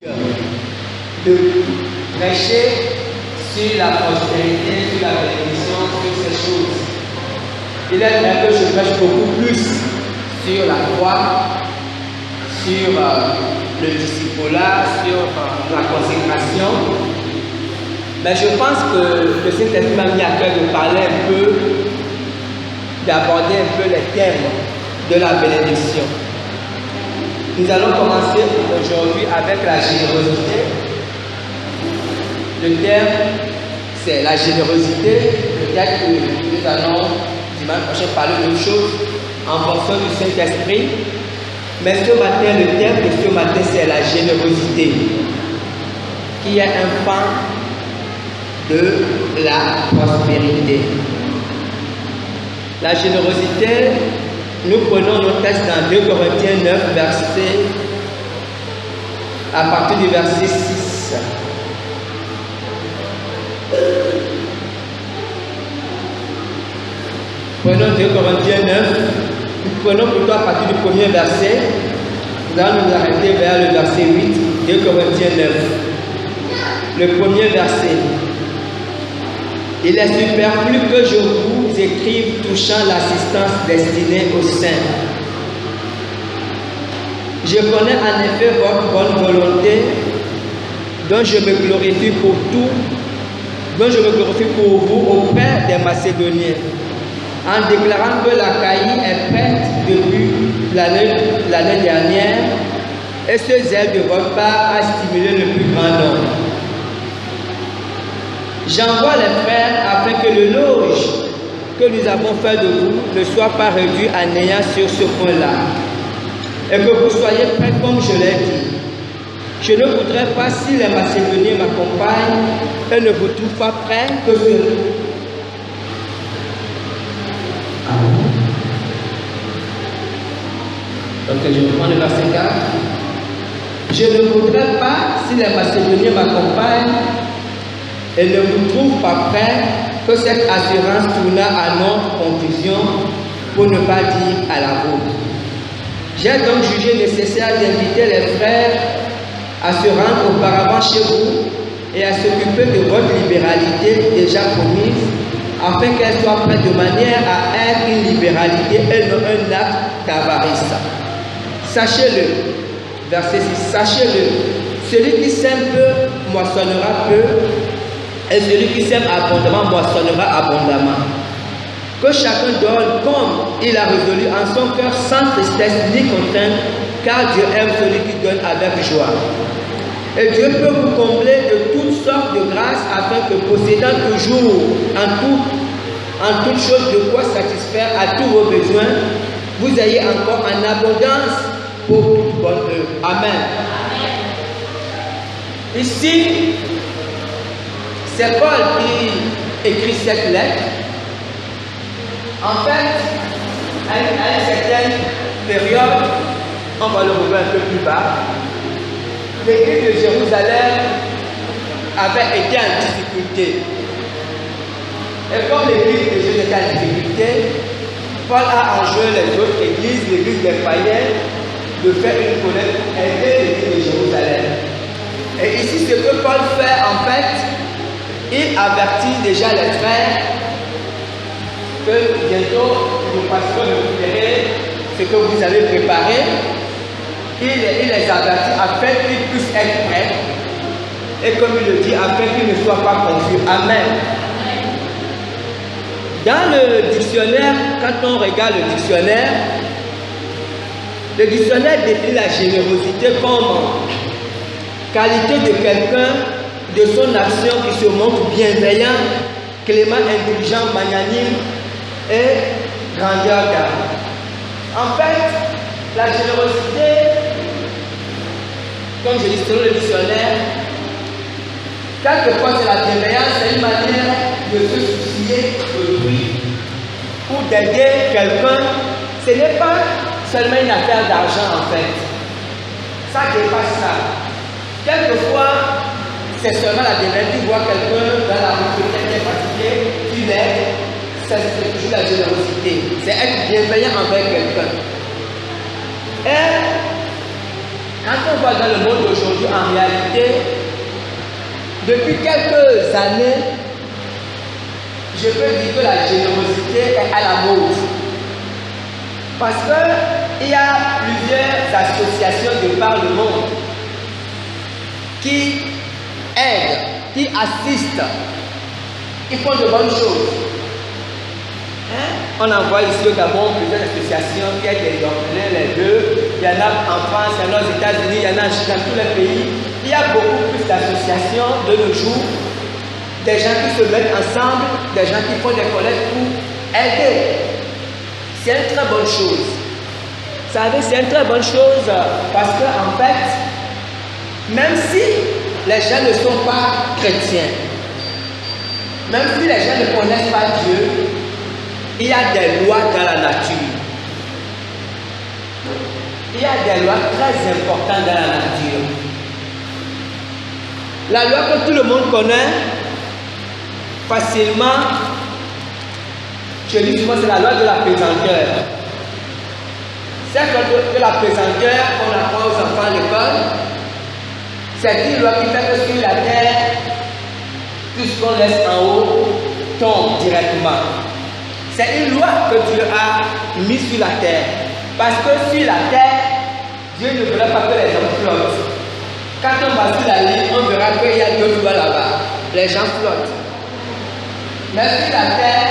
de prêcher sur la prospérité, sur la bénédiction, sur ces choses. Il est vrai que je prêche beaucoup plus sur la foi, sur le discipulat, sur la consécration. Mais je pense que le Saint-Esprit m'a mis à cœur de parler un peu, d'aborder un peu les thèmes de la bénédiction. Nous allons commencer aujourd'hui avec la générosité. Le thème, c'est la générosité. Peut-être que nous allons dimanche prochain parler d'autres choses en fonction du Saint-Esprit. Mais ce matin, le thème de ce matin, c'est la générosité, qui est un pan de la prospérité. La générosité, nous prenons nos textes dans 2 Corinthiens 9, à partir du verset 6. Prenons 2 Corinthiens 9, nous prenons plutôt à partir du premier verset. Nous allons nous arrêter vers le verset 8, 2 Corinthiens 9. Le premier verset. Il est superflu que je vous écrive touchant l'assistance destinée aux saints. Je connais en effet votre bonne volonté, dont je me glorifie pour vous auprès des Macédoniens, en déclarant que l'Achaïe est prête depuis l'année dernière, et ce zèle de votre part a stimulé le plus grand nombre. J'envoie les frères afin que l'éloge que nous avons fait de vous ne soit pas réduit à néant sur ce point-là, et que vous soyez prêts comme je l'ai dit. Je ne voudrais pas, si les Macédoniens m'accompagnent et ne vous trouvent pas prêts, que ce... Donc je reprends le verset 4. Je ne voudrais pas, si les Macédoniens m'accompagnent et ne vous trouvent pas prêts, que cette assurance tournât à notre confusion, pour ne pas dire à la vôtre. J'ai donc jugé nécessaire d'inviter les frères à se rendre auparavant chez vous et à s'occuper de votre libéralité déjà promise, afin qu'elle soit prête de manière à être une libéralité et non un acte d'avarice. Sachez-le, verset 6, sachez-le, celui qui sème peu moissonnera peu, et celui qui sème abondamment moissonnera abondamment. Que chacun donne comme il a résolu en son cœur, sans tristesse ni contrainte, car Dieu aime celui qui donne avec joie. Et Dieu peut vous combler de toutes sortes de grâces, afin que, possédant toujours en toutes choses de quoi satisfaire à tous vos besoins, vous ayez encore en abondance pour toute bonne œuvre. Amen. Ici, c'est Paul qui écrit cette lettre. En fait, à une certaine période, on va le revoir un peu plus bas, l'église de Jérusalem avait été en difficulté. Et comme l'église de Jérusalem était en difficulté, Paul a enjoint les autres églises, l'église des païens, de faire une collecte pour aider l'église de Jérusalem. Et ici, ce que Paul fait, en fait, il avertit déjà les frères que bientôt nous passerons récupérer ce que vous avez préparé. Il les avertit afin qu'ils puissent être prêts. Et comme il le dit, afin qu'ils ne soient pas confus. Amen. Dans le dictionnaire, quand on regarde le dictionnaire définit la générosité comme qualité de quelqu'un, de son action qui se montre bienveillant, clément, indulgent, magnanime et grandeur d'âme. En fait, la générosité, comme je dis selon le dictionnaire, quelquefois c'est la bienveillance, c'est une manière de se soucier d'autrui ou d'aider quelqu'un. Ce n'est pas seulement une affaire d'argent en fait. Ça dépasse ça. Quelquefois, c'est seulement la bienveillance. Tu vois quelqu'un dans la rue, quelqu'un est fatigué, tu l'aides. C'est toujours la générosité. C'est être bienveillant envers quelqu'un. Et Quand on voit dans le monde d'aujourd'hui, en réalité, depuis quelques années, je peux dire que la générosité est à la mode. Parce qu'il y a plusieurs associations de par le monde qui aident, qui assistent, qui font de bonnes choses. On en voit ici au Gabon plusieurs associations qui aident les orphelins, les deux. Il y en a en France, il y en a aux États-Unis, il y en a dans tous les pays. Il y a beaucoup plus d'associations de nos jours, des gens qui se mettent ensemble, des gens qui font des collectes pour aider. C'est une très bonne chose. Vous savez, c'est une très bonne chose parce que, en fait, même si les gens ne sont pas chrétiens, même si les gens ne connaissent pas Dieu, il y a des lois dans la nature. Il y a des lois très importantes dans la nature. La loi que tout le monde connaît facilement, je dis souvent, c'est la loi de la pesanteur. Cette loi de la pesanteur qu'on apprend aux enfants à l'école, c'est une loi qui fait que sur la terre, tout ce qu'on laisse en haut tombe directement. C'est une loi que Dieu a mise sur la terre. Parce que sur la terre, Dieu ne voulait pas que les hommes flottent. Quand on va sur la ligne, on verra qu'il y a d'autres lois là-bas. Les gens flottent. Mais sur la terre,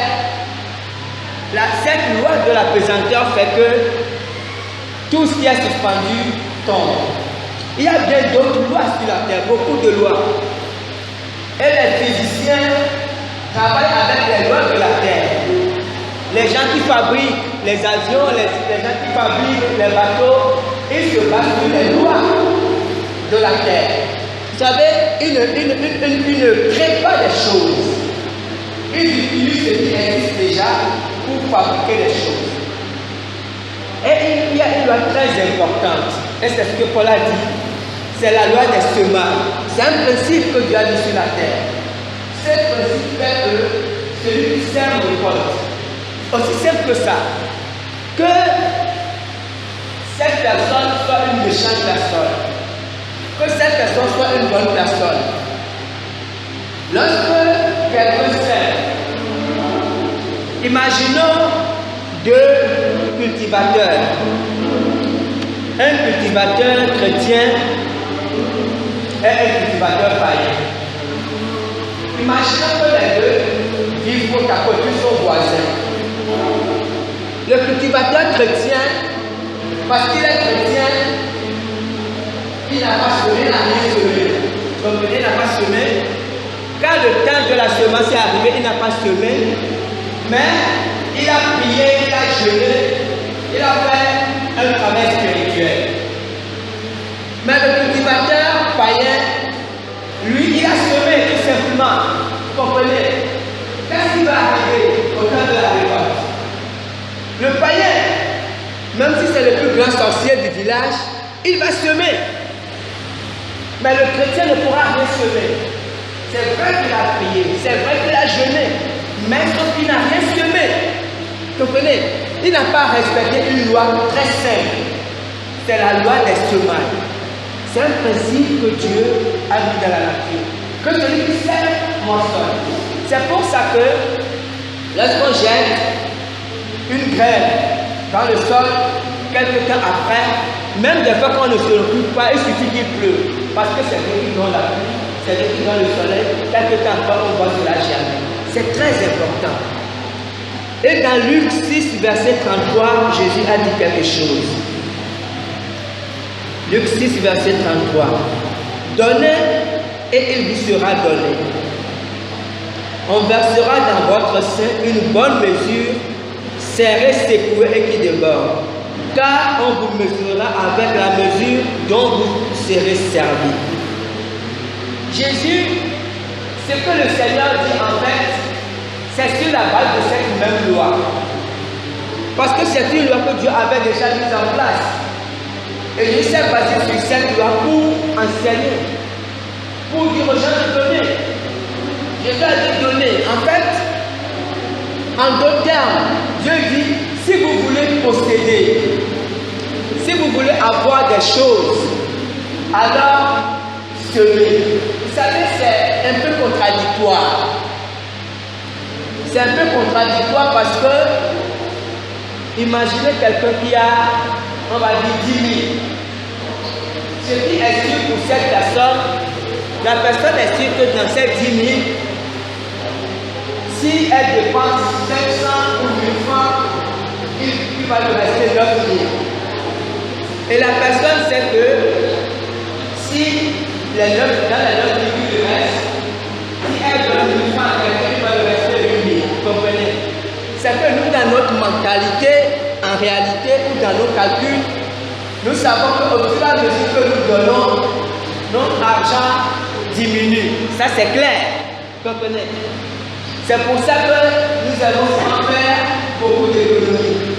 cette loi de la pesanteur fait que tout ce qui est suspendu tombe. Il y a bien d'autres lois sur la terre, beaucoup de lois. Et les physiciens travaillent avec les lois de la terre. Les gens qui fabriquent les avions, les gens qui fabriquent les bateaux, ils se basent sur les lois de la terre. Vous savez, ils ne créent pas des choses. Ils utilisent ce qui existe déjà pour fabriquer les choses. Et il y a une loi très importante, et c'est ce que Paul a dit, c'est la loi des semailles. C'est un principe que Dieu a mis sur la terre. Ce principe fait que celui qui sème récolte. Aussi simple que ça, que cette personne soit une méchante personne, que cette personne soit une bonne personne. Lorsque quelqu'un sème, imaginons deux cultivateurs, un cultivateur chrétien et un cultivateur païen. Imaginons que les deux vivent côte à côté, ils sont voisins. Le cultivateur chrétien, parce qu'il est chrétien, il n'a pas semé, il n'a rien semé. Donc il n'a pas semé. Quand le temps de la semence est arrivé, il n'a pas semé. Mais il a prié, il a jeûné, il a fait un travail spirituel. Mais le cultivateur païen, lui, il a semé tout simplement. Vous comprenez? Qu'est-ce qui va arriver au temps de la récolte? Le païen, même si c'est le plus grand sorcier du village, il va semer. Mais le chrétien ne pourra rien semer. C'est vrai qu'il a prié, c'est vrai qu'il a jeûné, mais sauf qu'il n'a rien semé. Vous comprenez? Il n'a pas respecté une loi très simple. C'est la loi des semailles. C'est un principe que Dieu a mis dans la nature. Que celui qui sème moissonne. C'est pour ça que lorsqu'on jette une graine dans le sol, quelques temps après, même des fois qu'on ne se recoupe pas, il suffit qu'il pleut. Parce que c'est Dieu qui donne la pluie, c'est Dieu qui donne le soleil, quelques temps après on voit cela germer. C'est très important. Et dans Luc 6, verset 33, Jésus a dit quelque chose. Luc 6, verset 33. Donnez et il vous sera donné. On versera dans votre sein une bonne mesure, serrée, secouée et qui déborde. Car on vous mesurera avec la mesure dont vous serez servi. Jésus, ce que le Seigneur dit en fait, c'est sur la base de cette même loi. Parce que c'est une loi que Dieu avait déjà mise en place. Et Jésus s'est basé sur cette loi pour enseigner, pour dire aux gens de donner. Jésus a dit donner. En fait, en d'autres termes, Dieu dit, si vous voulez posséder, si vous voulez avoir des choses, alors semer. Vous savez, c'est un peu contradictoire. C'est un peu contradictoire parce que imaginez quelqu'un qui a, on va dire, 10 000. Ce qui est sûr pour cette personne, la personne est sûre que dans ces 10 000, si elle dépense 500 ou 1000 francs, il va lui rester 9 000. Et la personne sait que si les 9, dans les 9 000 qui lui restent, si elle donne 1000 francs à quelqu'un, il va lui rester 8 000. Vous comprenez? C'est que nous, dans notre mentalité, en réalité, ou dans nos calculs, nous savons qu'au fur et à mesure que nous donnons, notre argent diminue. Ça, c'est clair. Vous comprenez? C'est pour ça que nous allons en faire beaucoup d'économies.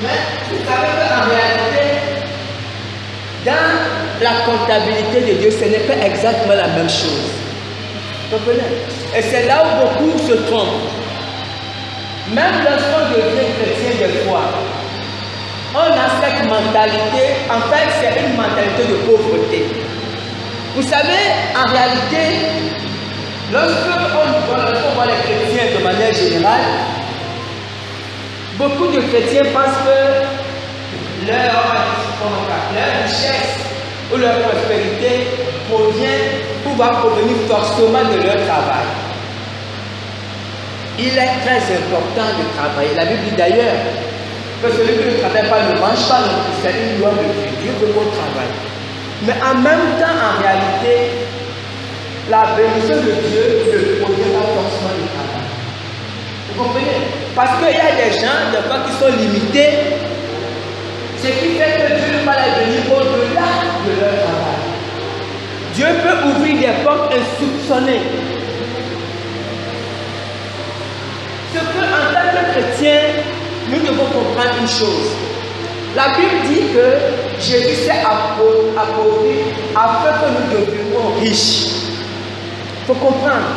Mais vous savez qu'en réalité, dans la comptabilité de Dieu, ce n'est pas exactement la même chose. Vous comprenez? Et c'est là où beaucoup se trompent. Même lorsqu'on devient chrétien des fois, on a cette mentalité, en fait c'est une mentalité de pauvreté. Vous savez, en réalité, lorsqu'on voit les chrétiens de manière générale, beaucoup de chrétiens pensent que leur richesse ou leur prospérité provient ou va provenir forcément de leur travail. Il est très important de travailler. La Bible dit d'ailleurs que celui qui ne travaille pas ne mange pas non plus. C'est une loi de Dieu. Dieu veut qu'on travaille. Mais en même temps, en réalité, la bénédiction de Dieu ne provient pas forcément du travail. Vous comprenez? Parce qu'il y a des gens, des fois, qui sont limités. Ce qui fait que Dieu ne va les bénir au-delà de leur travail. Dieu peut ouvrir des portes insoupçonnées. Ce qu'en tant que chrétien, nous devons comprendre une chose. La Bible dit que Jésus s'est appauvri afin que nous devenions riches. Il faut comprendre.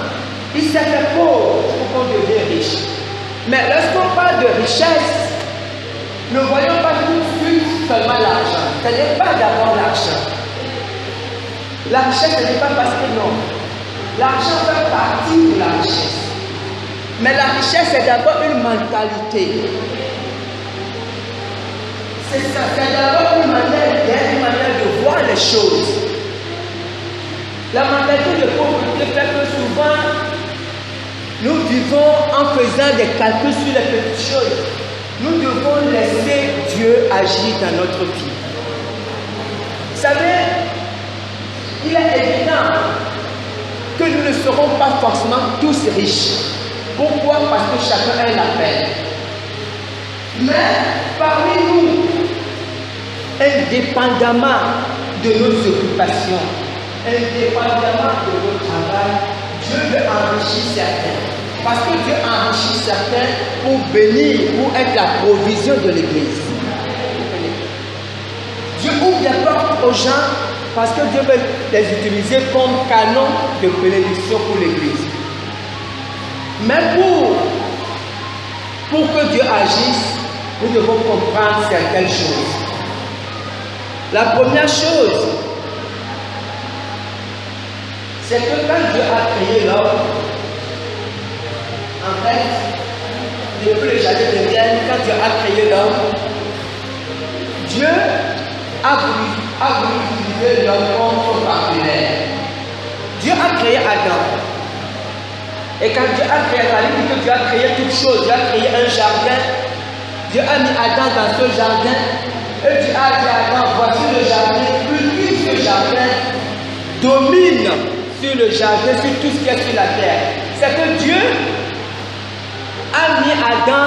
Il s'est fait pauvre pour qu'on devienne riche. Mais lorsqu'on parle de richesse, ne voyons pas tout de suite seulement l'argent. Ce n'est pas d'abord l'argent. La richesse, ce n'est pas parce que non. L'argent fait partie de la richesse. Mais la richesse, c'est d'abord une mentalité. C'est ça, c'est d'abord une manière de voir les choses. La mentalité de pauvreté fait que souvent, nous vivons en faisant des calculs sur les petites choses. Nous devons laisser Dieu agir dans notre vie. Vous savez, il est évident que nous ne serons pas forcément tous riches. Pourquoi? Parce que chacun a un appel. Mais parmi nous, indépendamment de nos occupations, indépendamment de notre travail, Dieu veut enrichir certains. Parce que Dieu enrichit certains pour bénir, pour être la provision de l'Église. Dieu ouvre des portes aux gens parce que Dieu veut les utiliser comme canon de bénédiction pour l'Église. Mais pour que Dieu agisse, nous devons comprendre certaines choses. La première chose, c'est que quand Dieu a créé l'homme, en fait, depuis le jardin d'Éden, quand Dieu a créé l'homme, Dieu a voulu utiliser l'homme comme son partenaire. Dieu a créé Adam. Et quand Dieu a créé Adam, il dit que Dieu a créé toutes choses. Dieu a créé un jardin. Dieu a mis Adam dans ce jardin. Et Dieu a dit à Adam, voici le jardin. Cultive ce jardin. Domine sur le jardin, sur tout ce qui est sur la terre. C'est que Dieu a mis Adam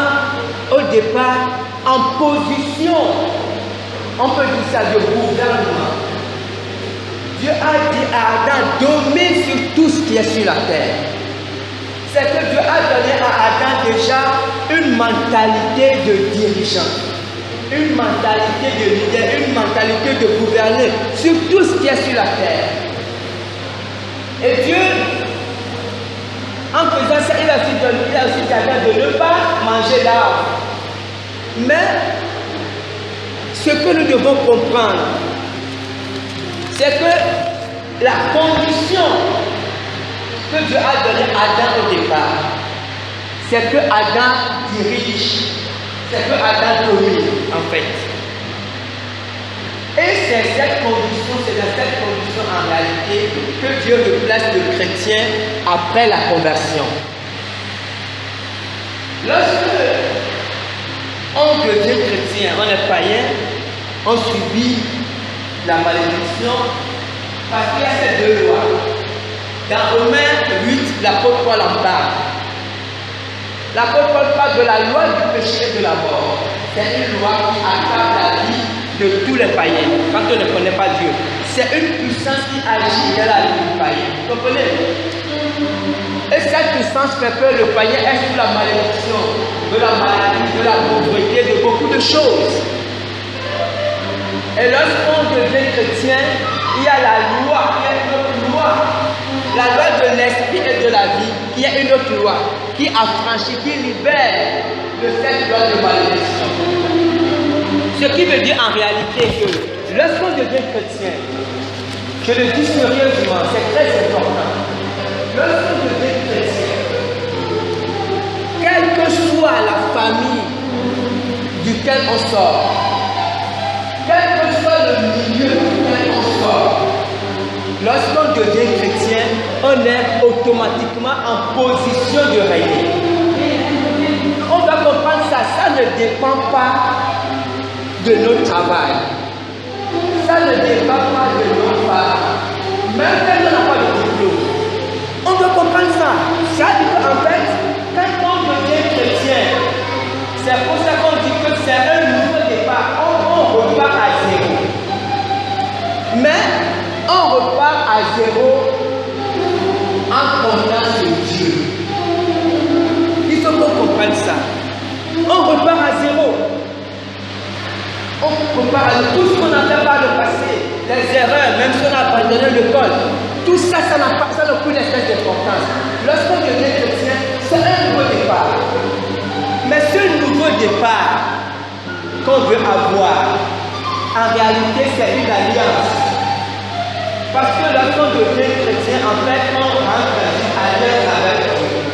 au départ en position, on peut dire ça, de gouvernement. Dieu a dit à Adam, domine sur tout ce qui est sur la terre. C'est que Dieu a donné à Adam déjà une mentalité de dirigeant, une mentalité de leader, une mentalité de gouverner sur tout ce qui est sur la terre. Et Dieu, en faisant ça, il a aussi dit à Adam de ne pas manger l'arbre. Mais ce que nous devons comprendre, c'est que la condition que Dieu a donnée à Adam au départ, c'est que Adam dirige, c'est que Adam domine en fait. Et c'est cette condition, c'est dans cette condition en réalité que Dieu replace le chrétien après la conversion. Lorsque on devient chrétien, on est païen, on subit la malédiction parce qu'il y a ces deux lois. Dans Romains 8, l'apôtre Paul en parle. L'apôtre Paul parle de la loi du péché et de la mort. C'est une loi qui accable la vie de tous les païens quand on ne connaît pas Dieu. C'est une puissance qui agit dans la vie du païen. Vous comprenez? Et cette puissance fait que le païen est sous la malédiction de la maladie, de la pauvreté, de beaucoup de choses. Et lorsqu'on devient chrétien, il y a la loi, il y a une autre loi. La loi de l'esprit et de la vie, il y a une autre loi qui affranchit, qui libère de cette loi de malédiction. Ce qui veut dire en réalité que lorsqu'on devient chrétien, je le dis sérieusement, c'est très important. Lorsqu'on devient chrétien, quelle que soit la famille duquel on sort, quel que soit le milieu duquel on sort, lorsqu'on devient chrétien, on est automatiquement en position de régner. On doit comprendre ça, ça ne dépend pas de notre travail. Ça ne dépend pas de nos parents. Même quand on n'a pas de diplôme. On doit comprendre ça. Ça dit qu'en fait, quand on devient chrétien, c'est pour ça qu'on dit que c'est un nouveau départ. On repart à zéro. Mais on repart à zéro en comptant sur Dieu. Il faut qu'on comprenne ça. On repart à zéro. On compare tout ce qu'on a fait par le passé, les erreurs, même si on a abandonné l'école, tout ça, ça n'a aucune espèce d'importance. Lorsqu'on devient chrétien, c'est un nouveau départ. Mais ce nouveau départ qu'on veut avoir, en réalité, c'est une alliance. Parce que lorsqu'on devient chrétien, en fait, on rentre dans une alliance avec Dieu.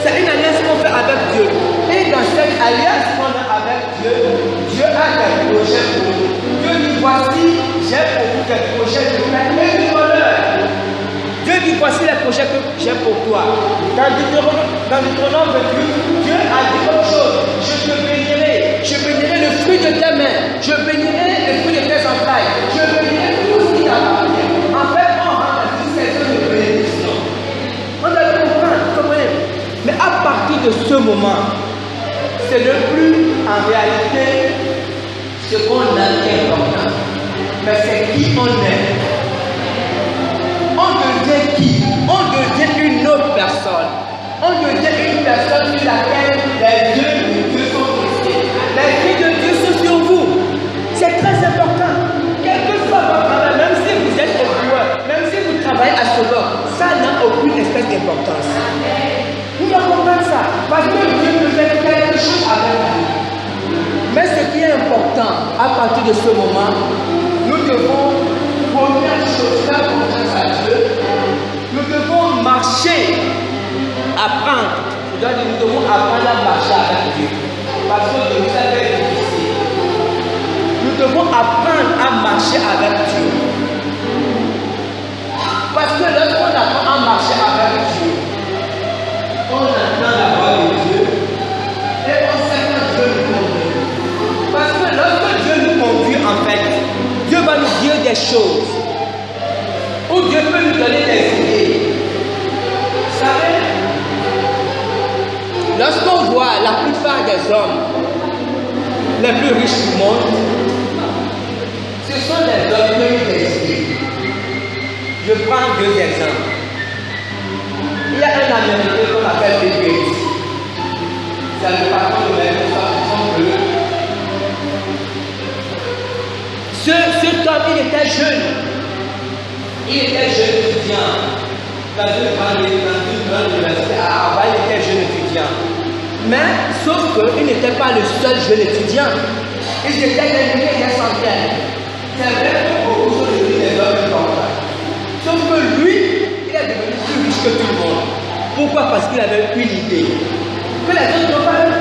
C'est une alliance qu'on fait avec Dieu. Et dans cette alliance qu'on a avec Dieu, Dieu a des projets pour nous. Dieu dit voici, j'ai pour vous des projets de paix et de bonheur. Dieu dit voici les projets que j'ai pour toi. Dans Deutéronome 28, Dieu a dit autre chose. Je te bénirai. Je bénirai le fruit de tes mains. Je bénirai le fruit de tes entrailles. Je bénirai tout ce qui t'appartient. En fait, on rentre dans une saison de bénédiction. On doit le comprendre, vous comprenez? Mais à partir de ce moment, ce n'est plus en réalité ce qu'on a qui est important, mais c'est qui on est. On devient qui? On devient une autre personne. On devient une personne sur laquelle les yeux de Dieu sont fixés. Les yeux de Dieu sont sur vous. C'est très important. Quel que soit votre travail, même si vous êtes éboueur, même si vous travaillez à ce bloc, ça n'a aucune espèce d'importance. Vous devez comprendre ça, parce que Dieu peut faire quelque chose avec vous. Mais ce qui est important, à partir de ce moment, nous devons, première chose, faire confiance à Dieu. Nous devons marcher, apprendre. Je dois dire, nous devons apprendre à marcher avec Dieu. Parce que Dieu nous a fait difficile. Nous devons apprendre à marcher avec Dieu. Parce que lorsqu'on apprend à marcher avec Dieu, on entend la voix de Dieu et on sait que Dieu nous conduit. Parce que lorsque Dieu nous conduit, en fait, Dieu va nous dire des choses. Ou Dieu peut nous donner des idées. Vous savez, lorsqu'on voit la plupart des hommes les plus riches du monde, ce sont des hommes qui ont eu des idées. Je prends deux exemples. Il y a un Américain qu'on appelle Bill Gates. C'est le patron de Microsoft, bleu. Cet homme, il était jeune. Il était jeune étudiant. Dans une grande université à Harvard, il était jeune étudiant. Mais, sauf qu'il n'était pas le seul jeune étudiant. Ils étaient des milliers, des centaines. C'est vrai qu'il avait une idée que les autres n'ont pas eu.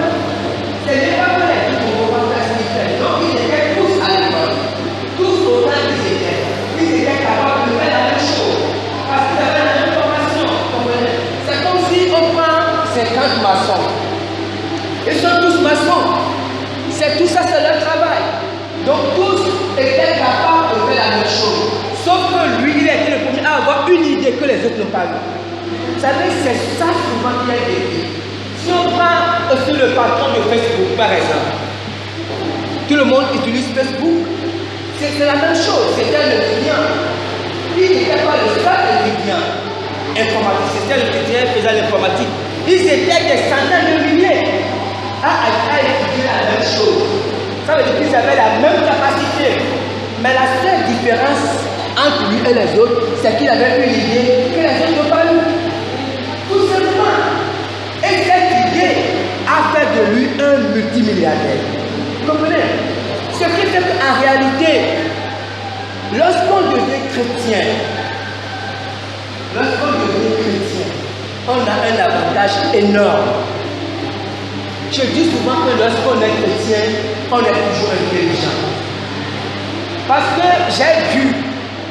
Ce n'est pas que les autres n'ont pas fait ce qu'ils faisaient. Donc ils étaient tous à l'école. Tous autant qu'ils étaient. Ils étaient capables de faire la même chose. Parce qu'ils avaient la même formation. C'est comme si on prend 50 maçons. Ils sont tous maçons. C'est tout ça, c'est leur travail. Donc tous étaient capables de faire la même chose. Sauf que lui, il a été le premier à avoir une idée que les autres n'ont pas eu. Vous savez, c'est ça souvent qui est défi. Si on prend aussi le patron de Facebook, par exemple, tout le monde utilise Facebook. C'est la même chose. C'était un étudiant. Il n'était pas le seul étudiant informatique. C'était l'étudiant qui faisait l'informatique. Ils étaient des centaines de milliers à étudier la même chose. Ça veut dire qu'ils avaient la même capacité. Mais la seule différence entre lui et les autres, c'est qu'il avait une idée que les autres n'ont pas eu. Tout simplement. Et cette idée a fait de lui un multimilliardaire. Vous comprenez? Ce qui fait qu'en réalité, lorsqu'on devient chrétien, on a un avantage énorme. Je dis souvent que lorsqu'on est chrétien, on est toujours intelligent. Parce que j'ai dû,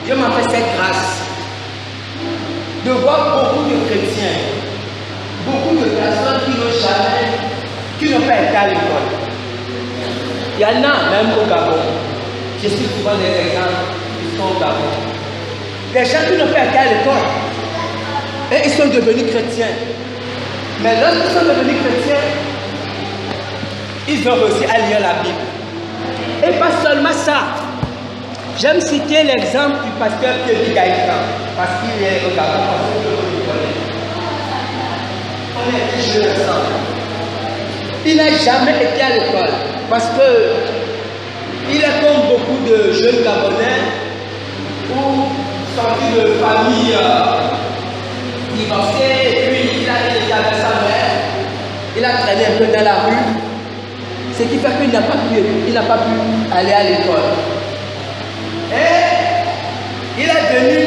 Dieu m'a fait cette grâce, de voir beaucoup de chrétiens, beaucoup de personnes qui n'ont pas été à l'école. Il y en a même au Gabon. Je suis souvent des exemples qui sont au Gabon. Les gens qui n'ont pas été à l'école, et ils sont devenus chrétiens. Mais lorsqu'ils sont devenus chrétiens, ils ont réussi à lire la Bible. Et pas seulement ça. J'aime citer l'exemple du pasteur Pierre Gaëtan, parce qu'il est au Gabon, parce que je le connais. On a été jeunes ensemble. Il n'a jamais été à l'école, parce que il est comme beaucoup de jeunes Gabonais, ou sortis de familles divorcées, et puis il a été avec sa mère, il a traîné un peu dans la rue, ce qui fait qu'il n'a pas pu aller à l'école. Et il est venu,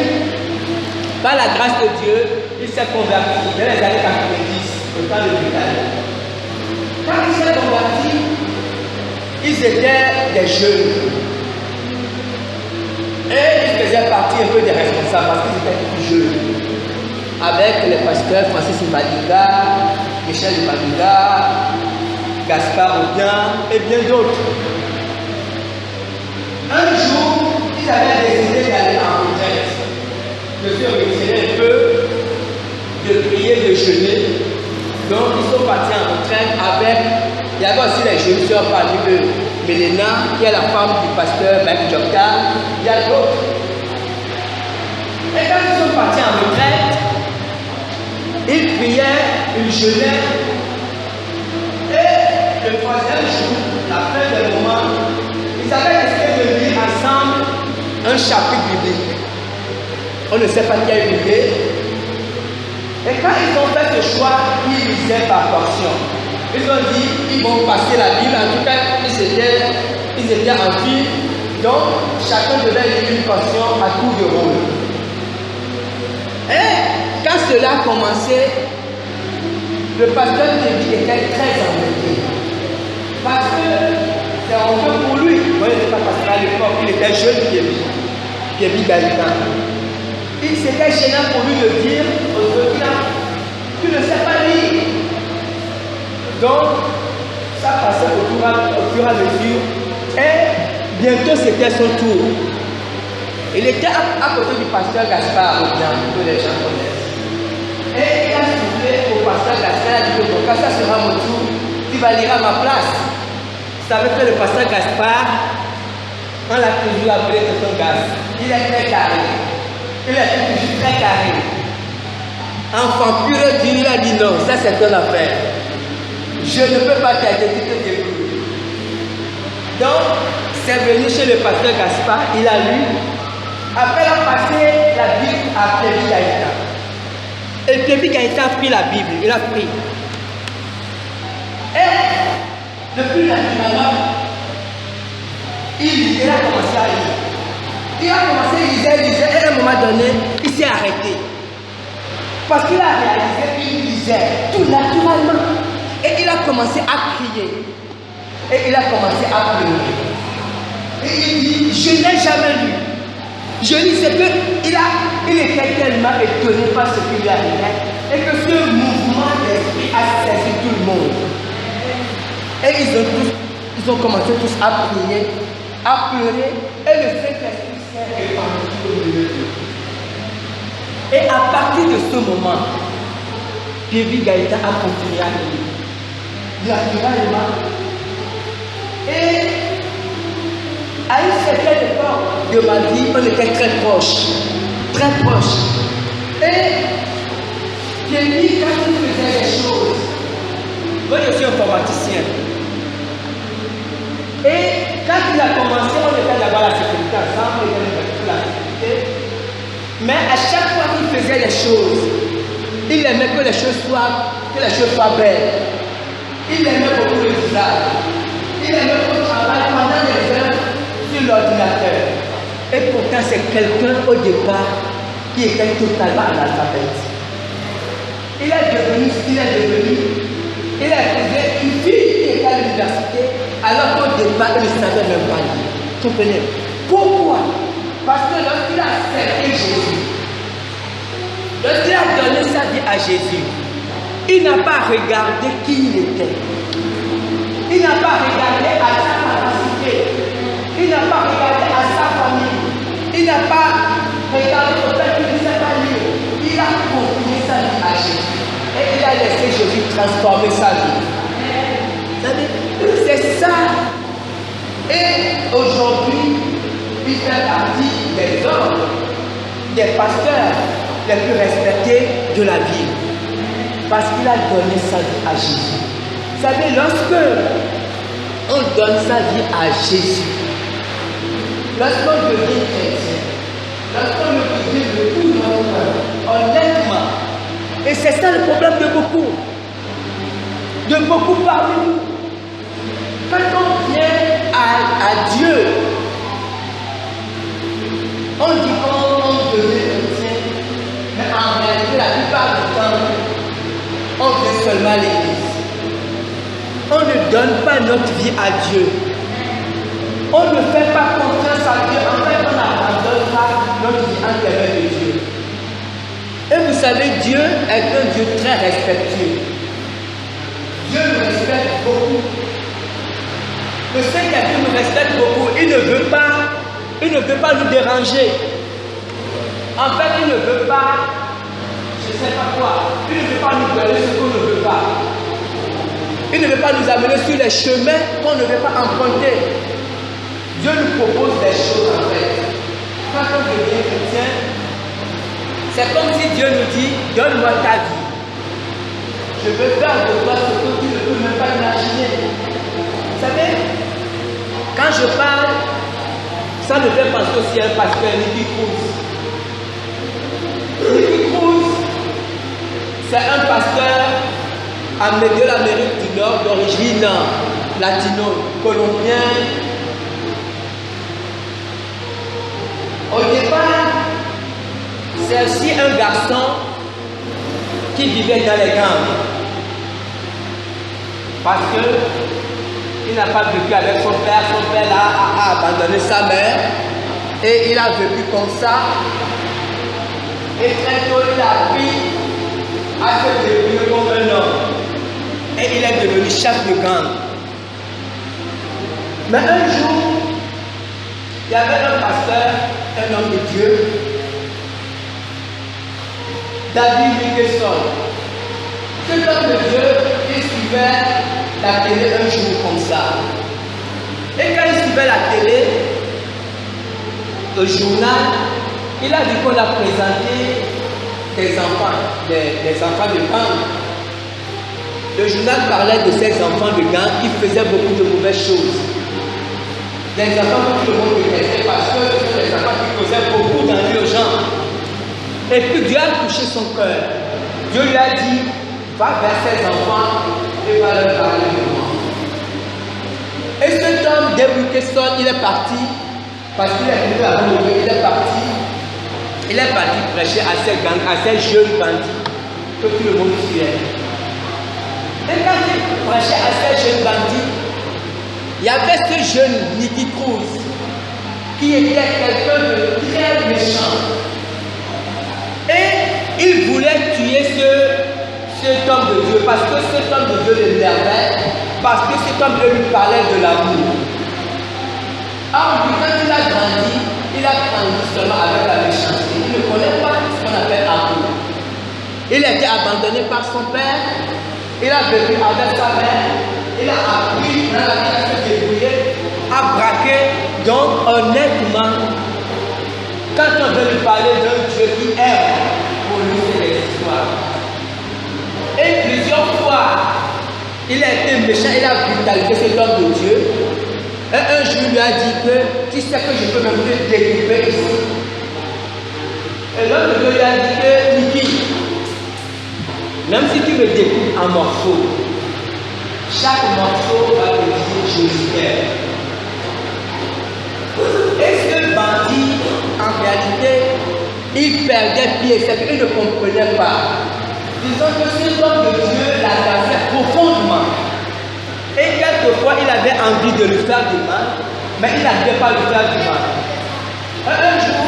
par la grâce de Dieu, il s'est converti dans les années 90, au temps de Britannique. Quand il s'est converti, ils étaient des jeunes. Et ils faisaient partie un peu des responsables parce qu'ils étaient plus jeunes. Avec les pasteurs Francis Mbadiga, Michel Mbadiga, Gaspard Audien et bien d'autres. Un jour, ils avaient décidé d'aller en retraite, de se retirer un peu, de prier, de jeûner. Donc, ils sont partis en retraite avec. Il y avait aussi les jeunes sœurs parmi eux. Mélena, qui est la femme du pasteur Mike Djokta. Il y a d'autres. Et quand ils sont partis en retraite, ils priaient, ils jeûnaient. Et le troisième jour, la fin des moments, ils avaient décidé de lire ensemble un chapitre biblique. On ne sait pas qui a eu l'idée. Et quand ils ont fait ce choix, ils lisaient par portion. Ils ont dit, ils vont passer la Bible. En tout cas, ils étaient en file. Donc, chacun devait lire une portion à tour de rôle. Et quand cela a commencé, le pasteur Kébi était très embêté. Parce que c'est honteux pour lui. Moi, il n'était pas pasteur à l'époque, il était jeune Kébi Gaëtan. C'était gênant pour lui de dire aux autres, tu ne sais pas lire. Donc, ça passait au fur et à mesure. Et bientôt, c'était son tour. Il était à côté du pasteur Gaspard Audien, que les gens connaissent. Et il a soufflé au pasteur Gaspard, il a dit, quand ça sera mon tour, tu vas lire à ma place. Vous savez que le pasteur Gaspard, on l'a toujours appelé Tonton Gas. Il est très carré. Il est toujours très carré. Enfant pur Dieu, il a dit non, ça c'est ton affaire. Je ne peux pas t'aider, tu te débrouilles. Donc, c'est venu chez le pasteur Gaspard, il a lu. Après, il a passé la Bible à Kébi Gaëtan. Et Kébi Gaëtan a pris la Bible, il a pris. Et depuis la Bible, il a commencé à lire. Il a commencé, il lisait, et à un moment donné, il s'est arrêté. Parce qu'il a réalisé qu'il lisait lisait tout naturellement. Et il a commencé à crier. Et il a commencé à pleurer. Et il dit, je n'ai jamais lu. Je lis ce qu'il était tellement étonné par ce qui lui arrivait. Et que ce mouvement d'esprit a saisi tout le monde. Et ils ont commencé tous à prier, à pleurer. Et le Saint-Esprit s'est répandu au milieu d'eux. Et à partir de ce moment, Pierre Gaëtan a continué à lire. Naturellement. Et à une certaine époque de ma vie, on était très proches. Très proches. Et Pierre, quand il faisait les choses, moi je suis informaticien. Et quand il a commencé, on était là-bas à la sécurité ensemble, on était dans la sécurité. Mais à chaque fois qu'il faisait les choses, il aimait que les choses soient belles. Il aimait beaucoup le design. Il aimait qu'on travaille pendant des heures sur l'ordinateur. Et pourtant, c'est quelqu'un au départ qui était totalement analphabète. Il est devenu ce qu'il est devenu. Il a épousé une fille qui était à l'université, alors qu'au départ, il ne savait même pas lire. Vous comprenez? Pourquoi? Parce que lorsqu'il a accepté Jésus, lorsqu'il a donné sa vie à Jésus, il n'a pas regardé qui il était. Il n'a pas regardé à sa capacité. Il n'a pas regardé à sa famille. Il n'a pas regardé au fait qu'il ne sait pas lire. Il a confié sa vie à Jésus. Et il a laissé Jésus transformer sa vie. C'est ça. Et aujourd'hui, il fait partie des hommes, des pasteurs les plus respectés de la ville. Parce qu'il a donné sa vie à Jésus. Vous savez, lorsque on donne sa vie à Jésus, lorsqu'on devient chrétien, lorsqu'on le dit de tout notre cœur, honnêtement, et c'est ça le problème de beaucoup parmi nous. Quand on vient à Dieu, on dit qu'on devient chrétien, mais en réalité, la plupart du temps, on vient seulement à l'église. On ne donne pas notre vie à Dieu. On ne fait pas confiance à Dieu. En fait, on n'abandonne pas notre vie entre les mains de Dieu. Et vous savez, Dieu est un Dieu très respectueux. Dieu nous respecte beaucoup. Le Saint-Esprit nous respecte beaucoup. Il ne veut pas nous déranger. En fait, il ne veut pas, je ne sais pas quoi, il ne veut pas nous donner ce qu'on ne veut pas. Il ne veut pas nous amener sur les chemins qu'on ne veut pas emprunter. Dieu nous propose des choses en fait. Quand on devient chrétien, c'est comme si Dieu nous dit, donne-moi ta vie. Je veux faire de toi ce que tu ne peux même pas imaginer. Vous savez, quand je parle, ça me fait penser aussi à un pasteur, Nicky Cruz. Nicky Cruz, c'est un pasteur de l'Amérique du Nord, d'origine latino, colombien. Au départ, c'est aussi un garçon qui vivait dans les gangs. Parce qu'il n'a pas vécu avec son père. Son père a abandonné sa mère. Et il a vécu comme ça. Et très tôt, il a appris à se débrouiller comme un homme. Et il est devenu chef de gang. Mais un jour, il y avait un pasteur, un homme de Dieu, David Wilkerson. Cet homme de Dieu, il suivait la télé un jour comme ça. Et quand il suivait la télé, le journal, il a dit qu'on a présenté des enfants, des enfants de gang. Le journal parlait de ces enfants de gang qui faisaient beaucoup de mauvaises choses. Des enfants que tout le monde détestait parce que ce sont des enfants qui causaient beaucoup d'ennuis aux gens. Et puis Dieu a touché son cœur. Dieu lui a dit, va vers ces enfants et va leur parler de moi. Et cet homme, David Wilkerson, il est parti, parce qu'il est venu à Dieu, il est parti prêcher à ces gangs, à ces jeunes bandits. que tout le monde suivait. Et quand il prêchait à ces jeunes bandits, il y avait ce jeune Nicky Cruz qui était quelqu'un de très méchant. Et il voulait tuer cet homme de Dieu parce que cet homme de Dieu l'énervait, parce que cet homme lui parlait de l'amour. Alors, quand il a grandi, il a grandi seulement avec la méchanceté. Il ne connaît pas ce qu'on appelle amour. Il a été abandonné par son père, il a vécu avec sa mère, il a appris dans la vie à se débrouiller, à braquer. Donc, honnêtement, quand on veut lui parler d'un Dieu qui aime, pour lui, c'est des histoires. Et plusieurs fois, il a été méchant, il a brutalisé cet homme de Dieu. Et un jour, il lui a dit que tu sais que je peux même te découper ici. Et l'homme de Dieu lui a dit que Nicky, même si tu me découpes en morceaux, chaque morceau va te dire Jésus t'aime. Et ce bandit, en réalité, il perdait pied, c'est qu'il ne comprenait pas. Disons que cet homme de Dieu l'agaçait profondément. Et quelquefois, il avait envie de lui faire du mal, mais il n'arrivait pas à lui faire du mal. Un jour,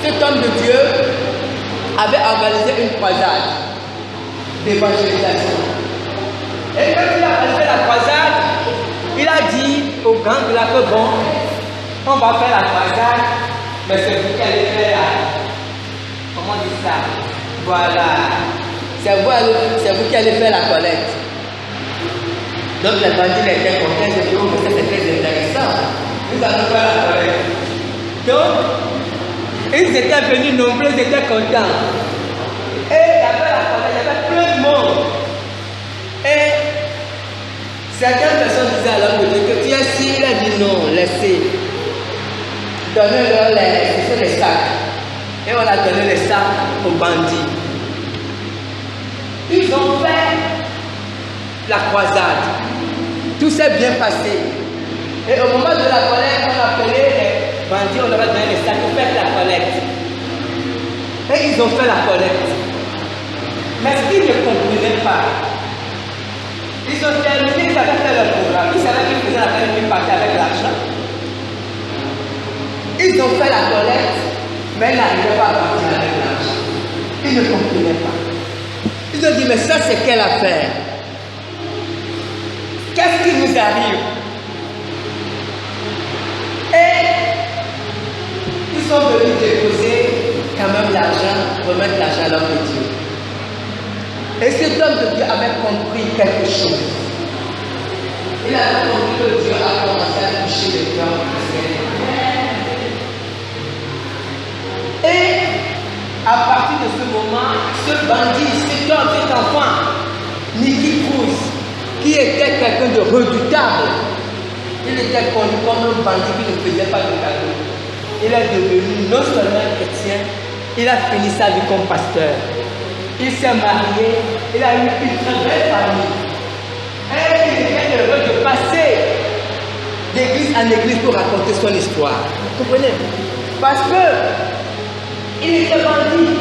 cet homme de Dieu avait organisé une croisade d'évangélisation. Et quand il a organisé la croisade, il a dit aux gangs là que bon, on va faire la croisade, mais c'est vous qui allez faire la... Comment on dit ça? Voilà. C'est vous qui allez faire la collecte. Donc les bandits étaient contents, ils disaient, oh, mais c'est très intéressant. Nous allons faire la collecte. Donc, ils étaient venus nombreux, ils étaient contents. Et il y avait la collecte, il y avait plein de monde. Et certaines personnes disaient à l'homme de Dieu que tu es si, il a dit non, laissez. Donnez-leur les sacs. Et on a donné les sacs aux bandits. Ils ont fait la croisade. Tout s'est bien passé. Et au moment de la collecte, on a appelé les bandits, on leur a donné les sacs pour faire la collecte. Et ils ont fait la collecte. Mais ce qu'ils ne comprenaient pas, ils ont terminé, ils avaient fait leur programme. Ils savaient qu'ils faisaient la collecte, ils partaient avec l'argent. Ils ont fait la collecte, mais ils n'arrivaient pas à partir avec l'argent. Ils ne comprenaient pas. Ils ont dit, mais ça c'est quelle affaire? Qu'est-ce qui nous arrive? Et ils sont venus déposer quand même l'argent, remettre l'argent à l'homme de Dieu. Et cet homme de Dieu avait compris quelque chose. Il avait compris que Dieu a commencé à toucher les cœurs chrétiens. Et à partir de ce moment, ce bandit, cet homme, cet enfant, Nicky Cruz, qui était quelqu'un de redoutable, il était connu comme un bandit qui ne faisait pas de cadeaux. Il est devenu non seulement chrétien, il a fini sa vie comme pasteur. Il s'est marié, il a eu une très belle famille. Et il était heureux de passer d'église en église pour raconter son histoire. Vous comprenez? Parce que il était bandit,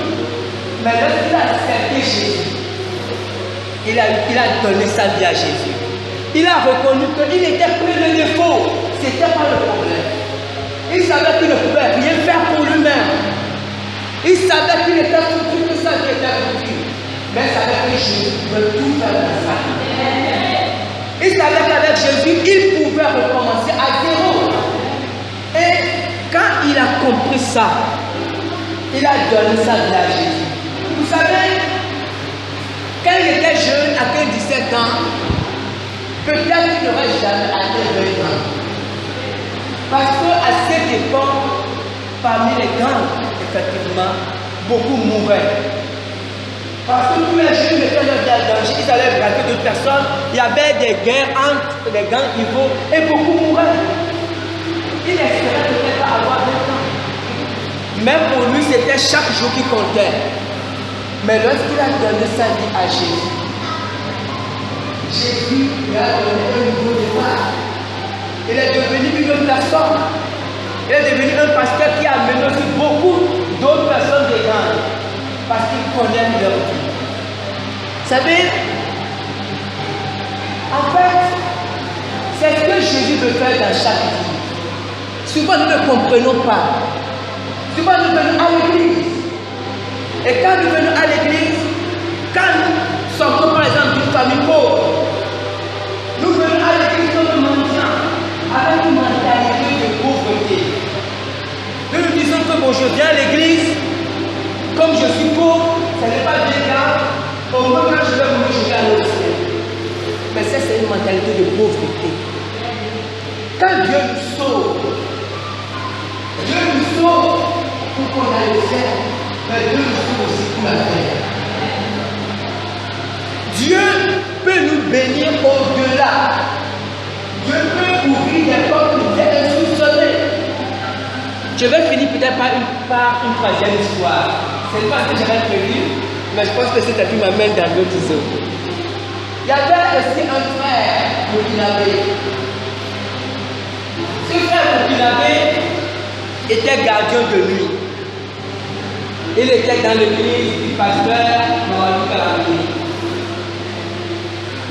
mais lorsqu'il a accepté Jésus, il a donné sa vie à Jésus. Il a reconnu qu'il était plein de défauts. Ce n'était pas le problème. Il savait qu'il ne pouvait rien faire pour lui-même. Il savait qu'il était foutu, que sa vie était foutue. Mais il savait que Jésus pouvait tout faire pour ça. Il savait qu'avec Jésus, il pouvait recommencer à zéro. Et quand il a compris ça, il a donné sa vie à Jésus. Vous savez, quand il était jeune, à 17 ans, peut-être qu'il n'aurait jamais atteint 20 ans. Parce qu'à cette époque, parmi les gangs, effectivement, beaucoup mouraient. Parce que tous les jeunes mettaient leur vie en danger, ils allaient braquer d'autres personnes. Il y avait des guerres entre les gangs rivaux et beaucoup mouraient. Il espérait peut-être pas avoir 20 ans. Même pour lui, c'était chaque jour qui comptait. Mais lorsqu'il a donné sa vie à Jésus, Jésus lui a donné un nouveau départ. Il est devenu une autre personne. Il est devenu un pasteur qui a mené aussi beaucoup d'autres personnes des gangs. Parce qu'il connaît leur vie. Vous savez, en fait, c'est ce que Jésus veut faire dans chaque vie. Souvent, nous ne comprenons pas. Souvent, nous venons à l'église. Et quand nous venons à l'église, quand nous sortons par exemple d'une famille pauvre, nous venons à l'église comme mendiants, avec une mentalité de pauvreté. Nous nous disons que bon, je viens à l'église, comme je suis pauvre, ce n'est pas bien grave, au moins quand je vais mourir, je vais aller au ciel. Mais ça, c'est une mentalité de pauvreté. Quand Dieu nous sauve pour qu'on aille au ciel, mais Dieu nous sauve aussi pour la terre. Dieu peut nous bénir au-delà. Dieu peut ouvrir des portes que nous avons soupçonnées. Je vais finir peut-être par une troisième histoire. Ce n'est pas ce que j'avais prévu, mais je pense que c'est qui m'amène dans d'autres zones. Il y avait aussi un frère burkinabé. Ce frère burkinabé était gardien de nuit. Il était dans l'église du pasteur Mamadou Kalambé.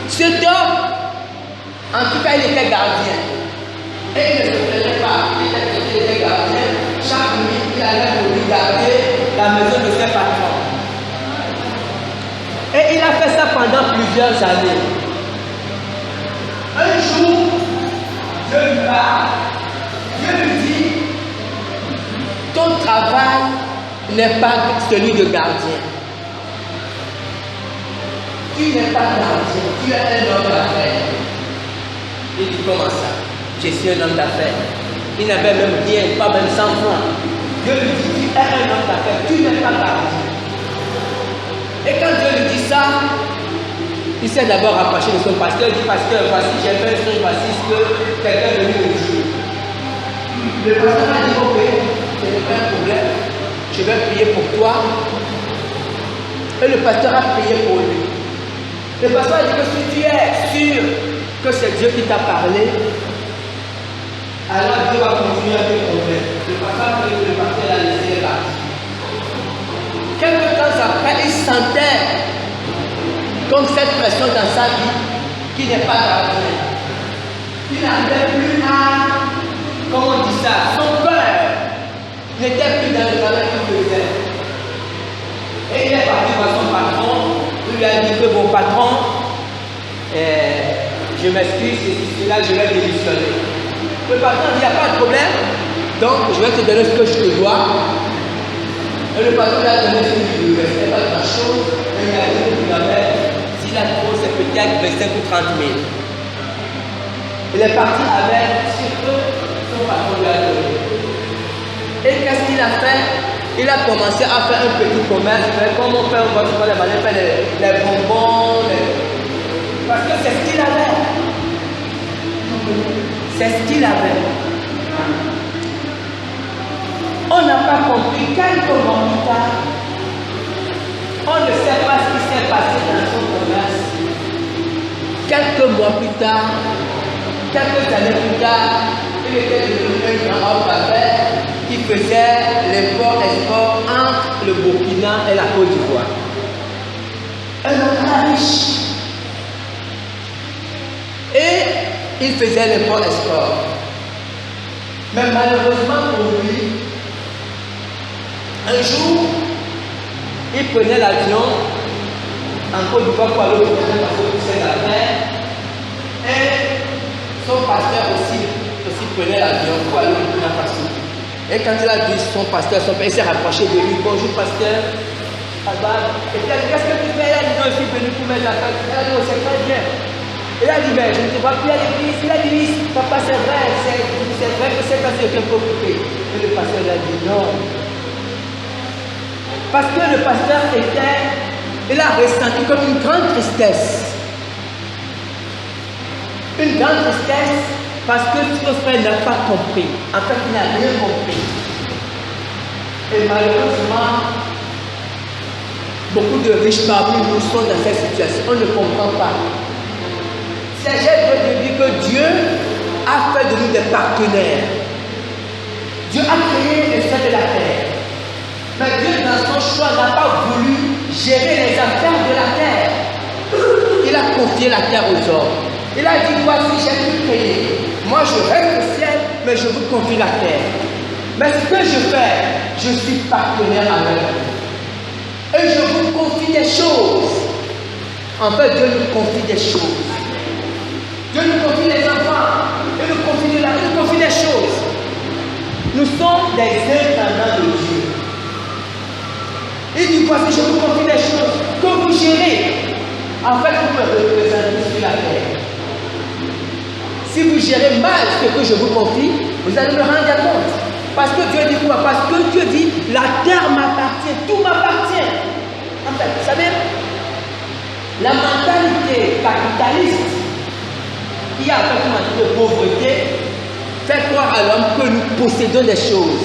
Cet homme, en tout cas, il était gardien. Et il ne se plaignait pas. Il était gardien. Chaque nuit, il allait pour regarder la maison de ses patrons. Et il a fait ça pendant plusieurs années. Un jour, Dieu lui parle. Dieu lui dit, ton travail n'est pas celui de gardien. Tu n'es pas gardien, tu es un homme d'affaires. Il dit, comment ça? Je suis un homme d'affaires. Il n'avait même rien, pas même 100 francs. Dieu lui dit, tu es un homme d'affaires, tu n'es pas gardien. Et quand Dieu lui dit ça, il s'est d'abord rapproché de son pasteur. Il dit, pasteur, voici, j'ai fait un songe, voici ce que quelqu'un est venu me dire. Le pasteur a dit, ok, ce n'est pas un problème, je vais prier pour toi. Et le pasteur a prié pour lui. Le pasteur a dit que si tu es sûr que c'est Dieu qui t'a parlé, alors Dieu va continuer à te convaincre. Le pasteur a laissé partir. Quelque temps après, il sentait comme cette pression dans sa vie qui n'est pas gardien. Il n'arrivait plus à, comment on dit ça, son cœur n'était plus dans le travail qu'il faisait. Et il est parti voir son patron, il lui a dit que mon patron, je m'excuse, c'est là que je vais démissionner. Le patron dit, il n'y a pas de problème, donc je vais te donner ce que je te dois. Et le patron lui a donné ce qu'il lui restait pas grand chose, et il a dit qu'il avait, s'il a trop, c'est peut-être 25 ou 30 000. Il est parti avec ce que son patron lui a donné. Et qu'est-ce qu'il a fait? Il a commencé à faire un petit commerce, comme on fait au Guatemala, on fait les bonbons, parce que c'est ce qu'il avait. C'est ce qu'il avait. On n'a pas compris quelques mois plus tard. On ne sait pas ce qui s'est passé dans son commerce. Quelques mois plus tard, quelques années plus tard, il était devenu un grand homme d'affaires qui faisait l'import-export entre le Burkina et la Côte d'Ivoire. Un homme très riche. Et il faisait l'import-export. Mais malheureusement pour lui, un jour, il prenait l'avion en Côte d'Ivoire pour aller au Burkina parce que c'est l'affaire. Et son pasteur aussi prenait l'avion pour aller au Burkina Faso. Et quand il a vu son pasteur, il s'est rapproché de lui. Bonjour pasteur. Et puis il a dit, qu'est-ce que tu fais? Il a dit, non, je suis venu pour mes affaires. Il a dit, oh, c'est très bien. Il a dit, mais je ne te vois plus à l'église. Il a dit, oui, papa, c'est vrai que c'est parce que je suis occupé. Et le pasteur lui a dit, non. Parce que le pasteur il a ressenti comme une grande tristesse. Une grande tristesse parce que son frère n'a pas compris. En fait, il n'a rien compris. Et malheureusement, beaucoup de riches parmi nous sont dans cette situation. On ne comprend pas. C'est juste de dire que Dieu a fait de nous des partenaires. Dieu a créé les cieux de la terre. Mais Dieu, dans son choix, n'a pas voulu gérer les affaires de la terre. il a confié la terre aux hommes. Il a dit, voici, j'ai tout créé. Moi, je reste au ciel, mais je vous confie la terre. Mais ce que je fais, je suis partenaire avec vous. Et je vous confie des choses. En fait, Dieu nous confie des choses. Dieu nous confie des enfants. Il nous confie des choses. Nous sommes des intendants de Dieu. Il dit, voici, je vous confie des choses que vous gérez. En fait, vous me représentez sur la terre. Si vous gérez mal ce que je vous confie, vous allez me rendre compte. Parce que Dieu dit quoi? Parce que Dieu dit, la terre m'appartient, tout m'appartient. En fait, vous savez, la mentalité capitaliste qui a fait une mentalité de pauvreté fait croire à l'homme que nous possédons des choses.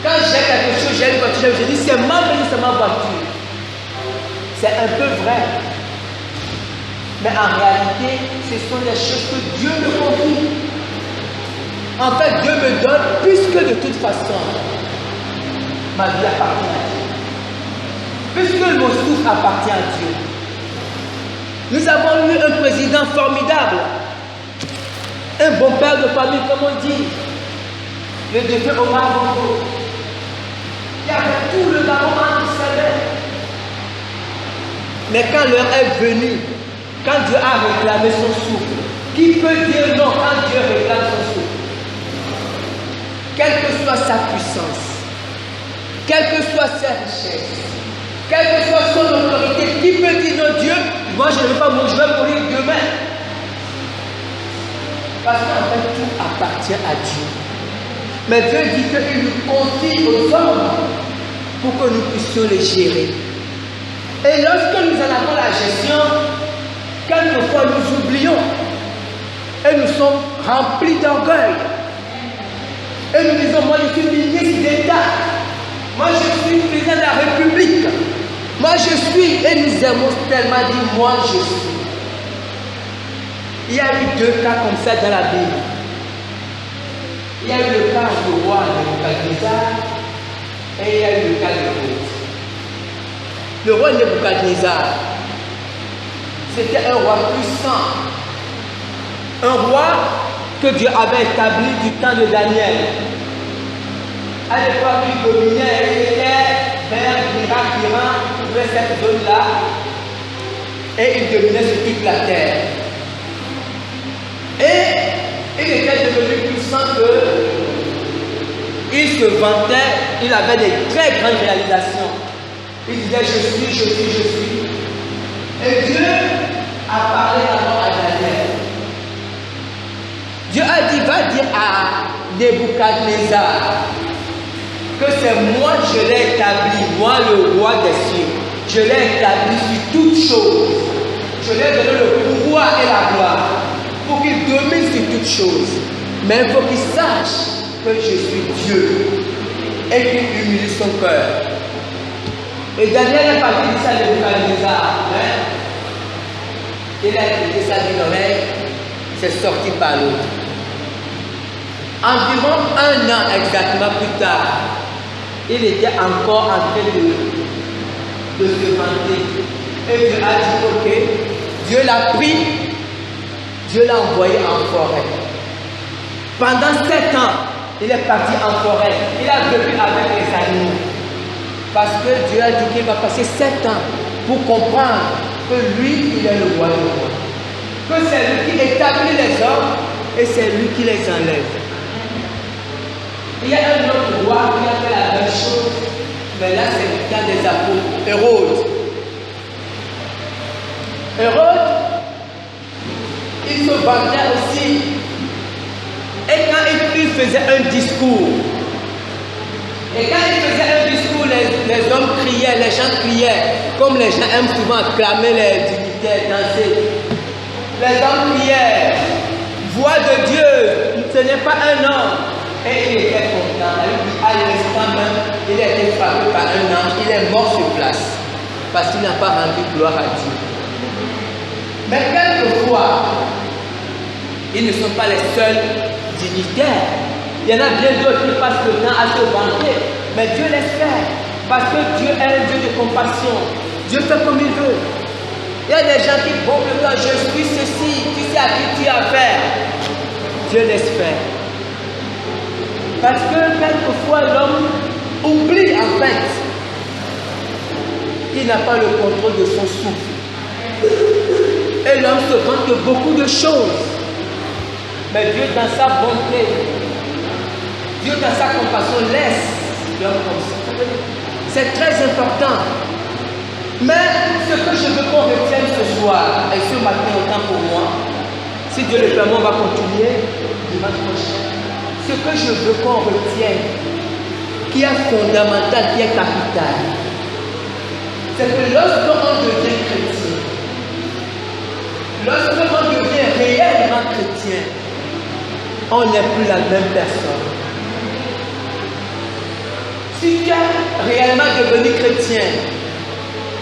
Quand j'ai quelque chose, j'ai une voiture, je dis c'est ma maison, c'est ma voiture. C'est un peu vrai. Mais en réalité, ce sont des choses que Dieu me confie. En fait, Dieu me donne, puisque de toute façon, ma vie appartient à Dieu. Puisque mon souffle appartient à Dieu. Nous avons eu un président formidable. Un bon père de famille, comme on dit. Le défunt Omar Bongo. Il y avait tout le Gabon entre ses mains. Mais quand l'heure est venue, quand Dieu a réclamé son souffle, qui peut dire non quand Dieu réclame son souffle? Quelle que soit sa puissance, quelles que soient ses richesses, quelle que soit son autorité, qui peut dire non Dieu, moi je ne vais pas mourir, je vais mourir demain. Parce qu'en fait tout appartient à Dieu. Mais Dieu dit qu'il nous confie aux hommes pour que nous puissions les gérer. Et lorsque nous en avons la gestion, quelquefois nous oublions et nous sommes remplis d'orgueil. Et nous disons, moi je suis ministre d'État, moi je suis président de la République, moi je suis, et nous aimons tellement dire, moi je suis. Il y a eu deux cas comme ça dans la Bible. Il y a eu le cas du roi Nebuchadnezzar et il y a eu le cas de l'autre. Le roi Nebuchadnezzar, c'était un roi puissant, un roi que Dieu avait établi du temps de Daniel. À l'époque, il dominait, il était vers l'Irak, l'Iran, vers cette zone-là, et il dominait sur toute la terre. Et il était devenu puissant qu'il se vantait, il avait des très grandes réalisations. Il disait je suis. Et Dieu a parlé d'abord à Daniel. Dieu a dit, va dire à Nebuchadnezzar que c'est moi je l'ai établi, moi le roi des cieux. Je l'ai établi sur toutes choses. Je lui ai donné le pouvoir et la gloire pour qu'il domine sur toutes choses. Mais il faut qu'il sache que je suis Dieu et qu'il humilie son cœur. Et Daniel est parti dire ça à Nebuchadnezzar. Il a écouté ça d'une oreille, c'est sorti par l'autre. Environ 1 an exactement plus tard, il était encore en train de se vanter. Et Dieu a dit, ok, Dieu l'a pris, Dieu l'a envoyé en forêt. Pendant 7 ans, il est parti en forêt. Il a vécu avec les animaux. Parce que Dieu a dit qu'il va passer 7 ans pour comprendre que lui, il est le roi du roi. Que c'est lui qui établit les hommes et c'est lui qui les enlève. Il y a un autre roi qui a fait la même chose, mais là c'est le temps des apôtres. Hérode. Hérode, il se vantait aussi. Et quand il faisait un discours, les hommes criaient, les gens criaient, comme les gens aiment souvent acclamer les dignitaires, danser. Les hommes criaient, voix de Dieu, ce n'est pas un homme. Et il était content. À l'instant même, il a été frappé par un ange, il est mort sur place. Parce qu'il n'a pas rendu gloire à Dieu. Mais quelquefois, ils ne sont pas les seuls dignitaires. Il y en a bien d'autres qui passent le temps à se vanter. Mais Dieu laisse faire. Parce que Dieu est un Dieu de compassion. Dieu fait comme il veut. Il y a des gens qui bombent le temps, je suis ceci, tu sais à qui tu as affaire. Dieu laisse faire. Parce que quelquefois l'homme oublie en fait qu'il n'a pas le contrôle de son souffle. Et l'homme se vante de beaucoup de choses. Mais Dieu dans sa bonté, Dieu dans sa compassion laisse l'homme comme ça. C'est très important. Mais ce que je veux qu'on retienne ce soir et ce matin autant pour moi, si Dieu le permet, on va continuer dimanche prochain. Ce que je veux qu'on retienne, qui est fondamental, qui est capital, c'est que lorsqu'on devient chrétien, lorsqu'on devient réellement chrétien, on n'est plus la même personne. Si tu es réellement devenu chrétien,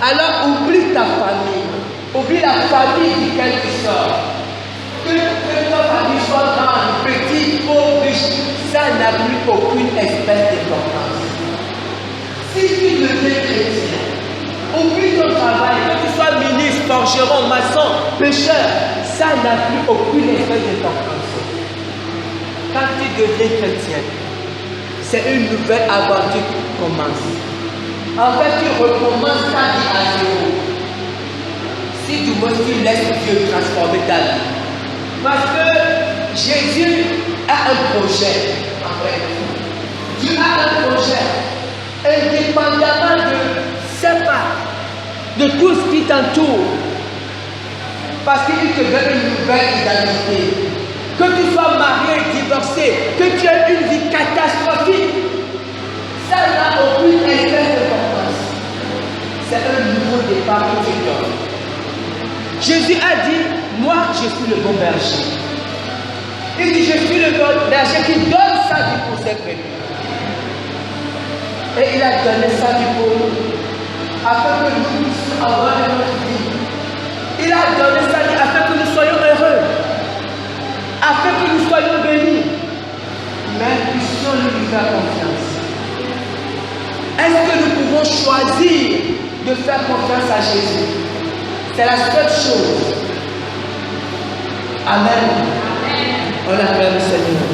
alors oublie ta famille, oublie la famille duquel tu sors. Que ta famille soit grande, petite, pauvre, riche, ça n'a plus aucune espèce d'importance. Si tu deviens chrétien, oublie ton travail, que tu sois ministre, forgeron, maçon, pêcheur, ça n'a plus aucune espèce d'importance. Quand tu deviens chrétien, c'est une nouvelle aventure qui commence. En fait, tu recommences ta vie à zéro. Si du moins tu laisses Dieu transformer ta vie. Parce que Jésus a un projet, en fait. Dieu a un projet, indépendamment de tout ce qui t'entoure. Parce qu'il te donne une nouvelle identité. Que tu sois marié, divorcé, que tu aies une vie catastrophique, ça n'a aucune espèce d'importance. C'est un nouveau départ que tu donnes. Jésus a dit, moi je suis le bon berger. Il dit, je suis le bon berger qui donne sa vie pour ses brebis. Et il a donné sa vie pour nous, afin que nous puissions avoir notre vie. Il a donné sa vie afin que nous soyons heureux, afin que nous soyons bénis. Mais puissions nous lui faire confiance. Est-ce que nous pouvons choisir de faire confiance à Jésus? C'est la seule chose. Amen. On acclame le Seigneur.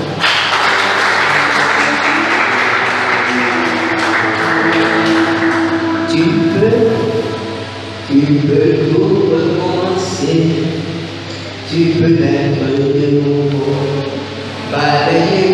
Tu peux tout recommencer. Tu peux naître de nouveau. Balayer